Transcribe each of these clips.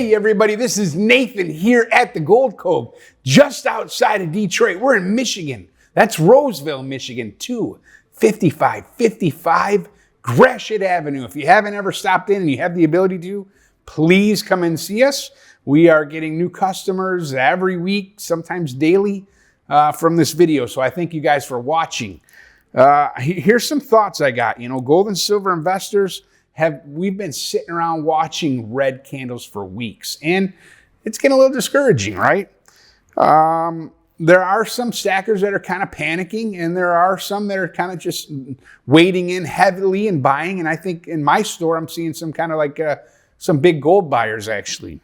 Hey everybody, this is Nathan here at the Gold Cove, just outside of Detroit. We're in Michigan. That's Roseville, Michigan, 25555 Gratiot Avenue. If you haven't ever stopped in and you have the ability to, please come and see us. We are getting new customers every week, sometimes daily, from this video. So I thank you guys for watching. Here's some thoughts I got. You know, gold and silver investors, we've been sitting around watching red candles for weeks, and it's getting a little discouraging, right? There are some stackers that are kind of panicking, and there are some that are kind of just wading in heavily and buying. And I think in my store, I'm seeing some kind of like some big gold buyers actually.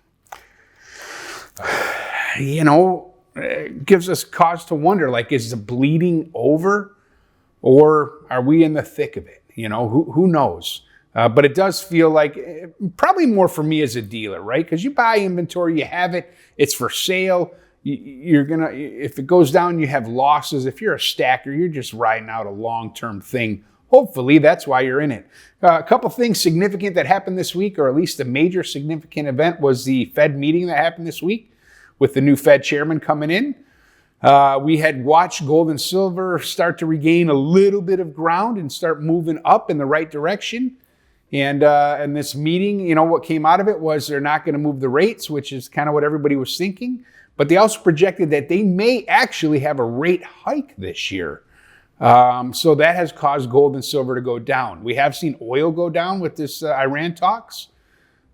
You know, it gives us cause to wonder, like, is the bleeding over, or are we in the thick of it? You know, who knows? But it does feel like probably more for me as a dealer, right? Because you buy inventory, you have it, it's for sale. You're gonna, if it goes down, you have losses. If you're a stacker, you're just riding out a long-term thing. Hopefully, that's why you're in it. A couple things significant that happened this week, or at least a major significant event, was the Fed meeting that happened this week with the new Fed chairman coming in. We had watched gold and silver start to regain a little bit of ground and start moving up in the right direction. And this meeting, you know, what came out of it was they're not going to move the rates, which is kind of what everybody was thinking. But they also projected that they may actually have a rate hike this year. So that has caused gold and silver to go down. We have seen oil go down with this Iran talks.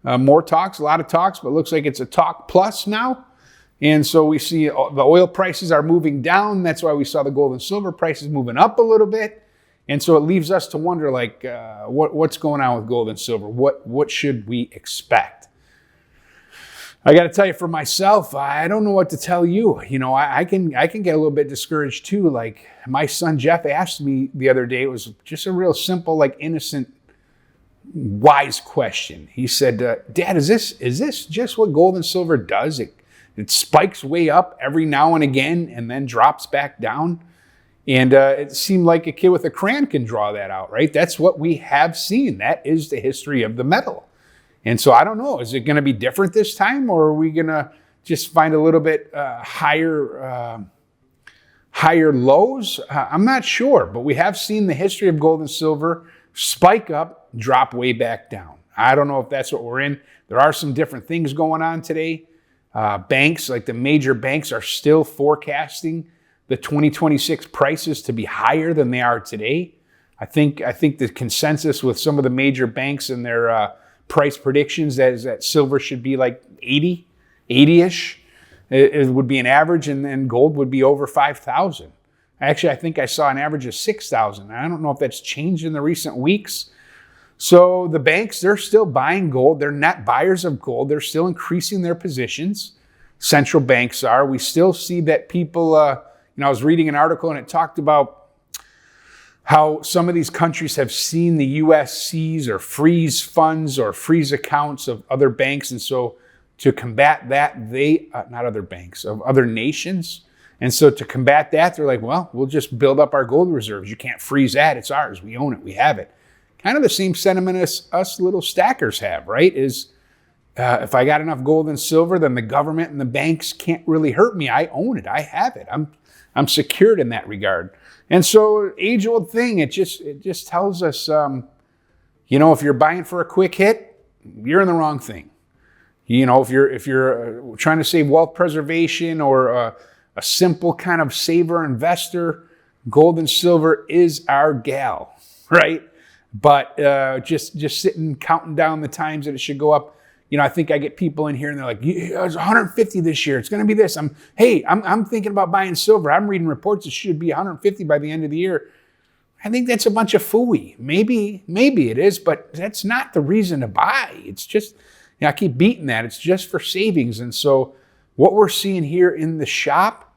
More talks, a lot of talks, but it looks like it's a talk plus now. And so we see the oil prices are moving down. That's why we saw the gold and silver prices moving up a little bit. And so it leaves us to wonder, like, what's going on with gold and silver? What should we expect? I got to tell you, for myself, I don't know what to tell you. You know, I can get a little bit discouraged too. Like, my son Jeff asked me the other day. It was just a real simple, like, innocent, wise question. He said, "Dad, is this just what gold and silver does? It spikes way up every now and again and then drops back down." And it seemed like a kid with a crayon can draw that out, right? That's what we have seen. That is the history of the metal. And so I don't know, is it going to be different this time, or are we going to just find a little bit higher lows? I'm not sure, but we have seen the history of gold and silver spike up, drop way back down. I don't know if that's what we're in. There are some different things going on today. Banks, like the major banks, are still forecasting the 2026 prices to be higher than they are today. I think the consensus with some of the major banks and their price predictions is that silver should be like 80-ish. It would be an average, and then gold would be over 5,000. Actually, I think I saw an average of 6,000. I don't know if that's changed in the recent weeks. So the banks, they're still buying gold. They're net buyers of gold. They're still increasing their positions. Central banks are. We still see that people, I was reading an article and it talked about how some of these countries have seen the U.S. seize or freeze funds or freeze accounts of other banks. And so to combat that, not other banks, of other nations. And so to combat that, they're like, well, we'll just build up our gold reserves. You can't freeze that. It's ours. We own it. We have it. Kind of the same sentiment as us little stackers have, right? Is if I got enough gold and silver, then the government and the banks can't really hurt me. I own it. I have it. I'm secured in that regard. And so, age-old thing, it just tells us, if you're buying for a quick hit, you're in the wrong thing. You know, if you're trying to save wealth preservation or a simple kind of saver investor, gold and silver is our gal, right? But just sitting counting down the times that it should go up. You know, I think I get people in here and they're like, yeah, it's 150 this year. It's going to be this. I'm thinking about buying silver. I'm reading reports it should be 150 by the end of the year. I think that's a bunch of phooey. Maybe it is, but that's not the reason to buy. It's just, I keep beating that. It's just for savings. And so what we're seeing here in the shop,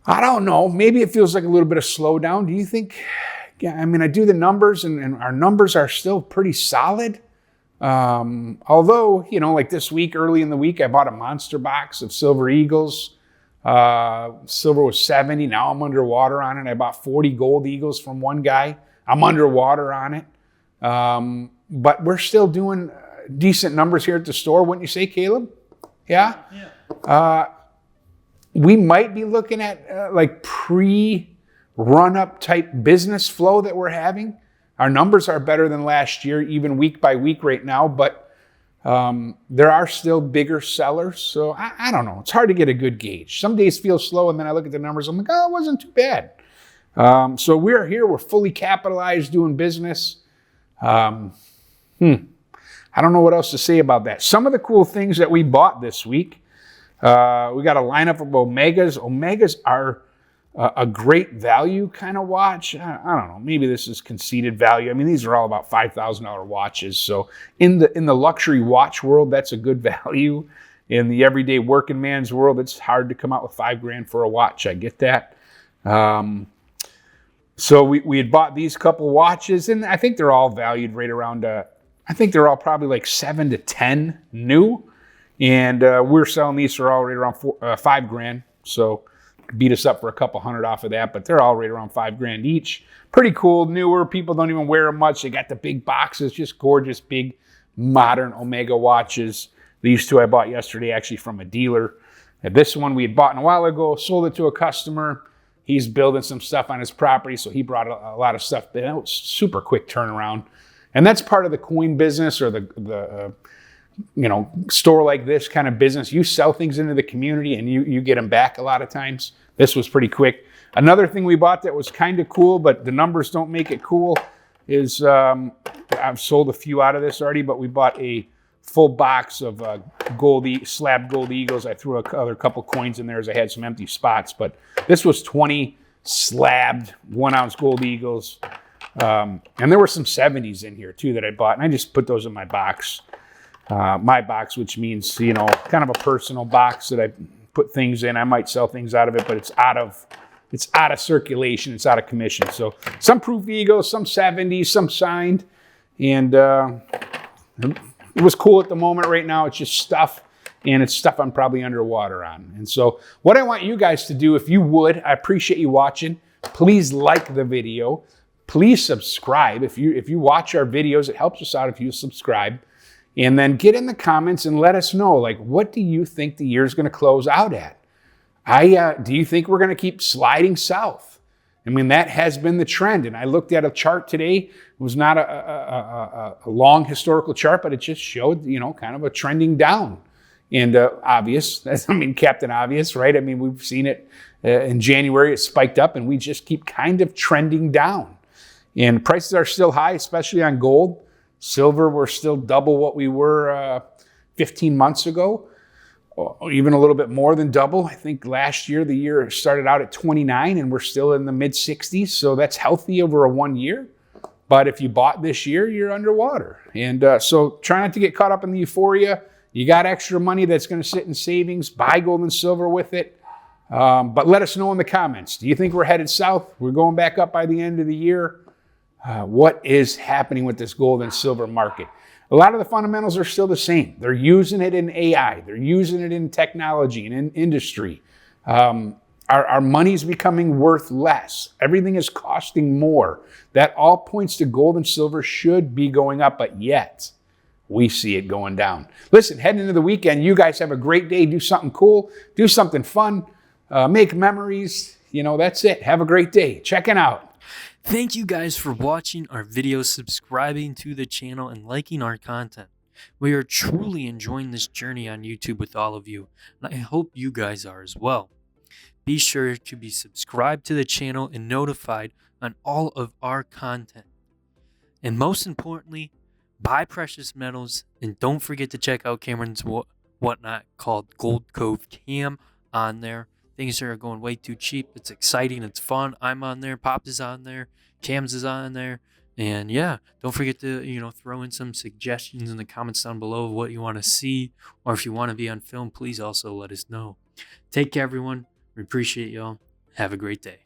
I don't know. Maybe it feels like a little bit of slowdown. Do you think? Yeah, I mean, I do the numbers and our numbers are still pretty solid. Although, like this week, early in the week, I bought a monster box of Silver Eagles. Silver was 70. Now I'm underwater on it. I bought 40 gold Eagles from one guy. I'm underwater on it. But we're still doing decent numbers here at the store, wouldn't you say, Caleb? Yeah? Yeah. We might be looking at like pre-run-up type business flow that we're having. Our numbers are better than last year, even week by week right now, but there are still bigger sellers. So I don't know. It's hard to get a good gauge. Some days feel slow, and then I look at the numbers. I'm like, oh, it wasn't too bad. So we're here. We're fully capitalized doing business. I don't know what else to say about that. Some of the cool things that we bought this week. We got a lineup of Omegas. Omegas are a great value kind of watch. I don't know. Maybe this is conceded value. I mean, these are all about $5,000 watches. So in the luxury watch world, that's a good value. In the everyday working man's world, it's hard to come out with $5,000 for a watch. I get that. So we had bought these couple watches, and I think they're all valued right around. I think they're all probably like 7 to 10 new. And we're selling these for all right around $5,000. So beat us up for a couple hundred off of that, but they're all right around $5,000 each. Pretty cool, newer. People don't even wear them much. They got the big boxes, just gorgeous, big, modern Omega watches. These two I bought yesterday, actually from a dealer. And this one we had bought a while ago, sold it to a customer. He's building some stuff on his property, so he brought a lot of stuff. It was super quick turnaround. And that's part of the coin business, or the store like this kind of business. You sell things into the community and you get them back a lot of times. This was pretty quick. Another thing we bought that was kind of cool, but the numbers don't make it cool, is I've sold a few out of this already, but we bought a full box of slab gold eagles. I threw a couple coins in there as I had some empty spots, but this was 20 slabbed 1 ounce gold eagles. And there were some 70s in here too that I bought, and I just put those in my box. Which means, kind of a personal box that I put things in. I might sell things out of it, but it's out of circulation. It's out of commission. So some proof eagles, some 70s, some signed. And it was cool at the moment. Right now, it's just stuff, and it's stuff I'm probably underwater on. And so what I want you guys to do, if you would, I appreciate you watching. Please like the video. Please subscribe. If you watch our videos, it helps us out if you subscribe. And then get in the comments and let us know, like, what do you think the year's going to close out at? Do you think we're going to keep sliding south? I mean, that has been the trend. And I looked at a chart today. It was not a long historical chart, but it just showed, kind of a trending down. And obvious, Captain Obvious, right? I mean, we've seen it in January. It spiked up, and we just keep kind of trending down. And prices are still high, especially on gold. Silver, we're still double what we were 15 months ago, or even a little bit more than double. I think last year, the year started out at 29, and we're still in the mid-60s. So that's healthy over a 1 year. But if you bought this year, you're underwater. And so try not to get caught up in the euphoria. You got extra money that's going to sit in savings. Buy gold and silver with it. But let us know in the comments. Do you think we're headed south? We're going back up by the end of the year? What is happening with this gold and silver market? A lot of the fundamentals are still the same. They're using it in AI. They're using it in technology and in industry. Our money's becoming worth less. Everything is costing more. That all points to gold and silver should be going up, but yet we see it going down. Listen, heading into the weekend, you guys have a great day. Do something cool. Do something fun. Make memories. That's it. Have a great day. Checking out. Thank you guys for watching our videos, subscribing to the channel, and liking our content. We are truly enjoying this journey on YouTube with all of you, and I hope you guys are as well. Be sure to be subscribed to the channel and notified on all of our content. And most importantly, buy precious metals, and don't forget to check out Cameron's whatnot called Gold Cove Cam on there. Things are going way too cheap. It's exciting. It's fun. I'm on there. Pops is on there. Cams is on there. And yeah, don't forget to, throw in some suggestions in the comments down below of what you want to see. Or if you want to be on film, please also let us know. Take care, everyone. We appreciate y'all. Have a great day.